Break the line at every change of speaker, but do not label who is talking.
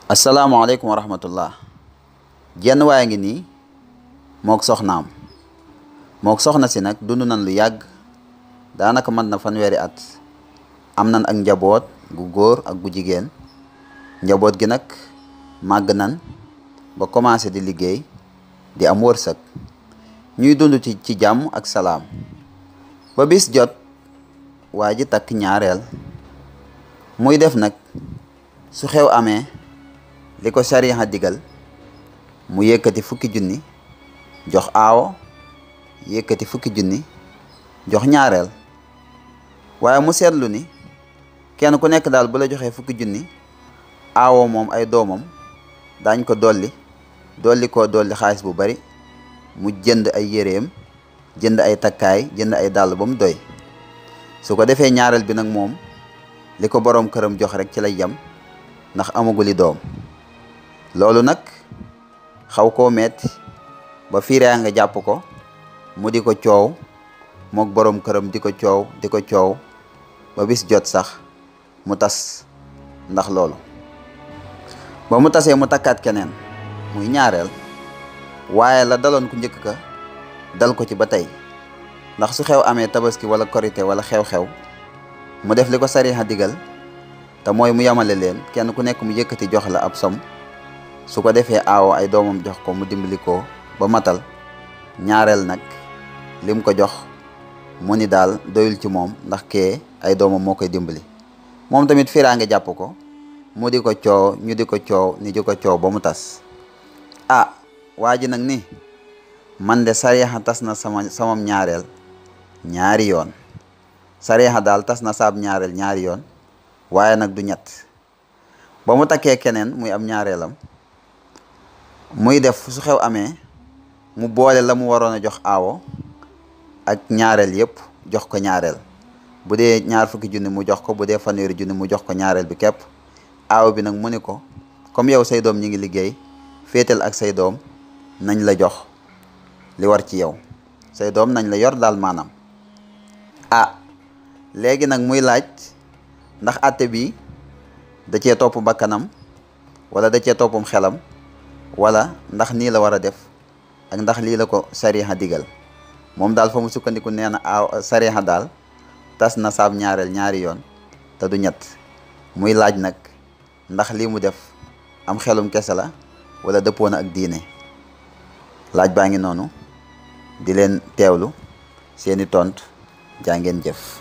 asalaamaaleykum wa rahmatullah. jenn waaye ngi nii mook soxnaam soxna si nag dund nan lu yàgg, daanaka mat na fanweeri at. am nan ak njaboot gu góor ak gu jigéen. njaboot gi nag màgg nan ba commencé di liggéey, di am wërsëg, ñuy dund ci jàmm ak salaam. ba bis jot waa ji takk ñaareel. muy def nag su xew amee li ko sariya digal, mu yëkkati fukki junni jox aawo, yëkkati fukki junni jox ñaareel. waaye mu seetlu ni kenn ku nekk daal bu la joxee fukki junni, aawo moom ay doomam daañ ko dolli xaalis bu bari, mu jënd ay yéreem, jënd ay takkaay, jënd ay dàll ba mu doy. su ko defee ñaareel bi nag moom li ko boroom këram jox rek ci lay yem, ndax amaguli doom. loolu nag xaw koo metti ba fiiraa nga jàpp ko, mu di ko coow, mook boroom këram di ko coow ba bis jot sax mu tas ndax loolu. ba mu tasee mu takkaat keneen muy ñaareel, waaye la daloon ku njëkk ka dal ko ci ba tey. ndax su xew amee tabaski wala korité wala xew-xew, mu def li ko sariya digal, te mooy mu yamale leen, kenn ku nekk mu yëkkati jox la ab som. su ko defee aawo ay doomam jox ko, mu dimbali ko ba matal. ñaareel nag lim ko jox mu ni daal doyul ci moom, ndax kee ay doomam moo koy dimbali. moom tamit fiiraange jàpp ko, mu di ko coow, ñu di ko coow ba mu tas. waa ji nag ni man de sariya tas na samam ñaareel ñaari yoon. sariya daal tas na saab ñaareel ñaari yoon, waaye nag du ñett. ba mu takkee keneen muy am ñaareelam, muy def su xew amee mu boole la mu waroon a jox aawo ak ñaareel yëpp jox ko ñaareel. bu dee ñaar fukki junni mu jox ko, bu dee fanweeri junni mu jox ko ñaareel bi képp. aawo bi nag mu ni ko, comme yow say doom ñi ngi liggéey, féetal ak say doom, nañ la jox li war ci yow, say doom nañ la yor daal maanaam. léegi nag muy laaj ndax àtte bi da cee topp bakkanam wala da cee toppum xelam, wala ndax nii la war a def ak ndax lii la ko sariya digal. moom daal fa mu sukkandiku nee na sariya daal tas na saab ñaareel ñaari yoon te du ñett. muy laaj nag ndax lii mu def am xelum kese la wala dëppoo na ak diine. laaj baa ngi noonu, di leen teewlu seeni tont. jaa ngeen jëf.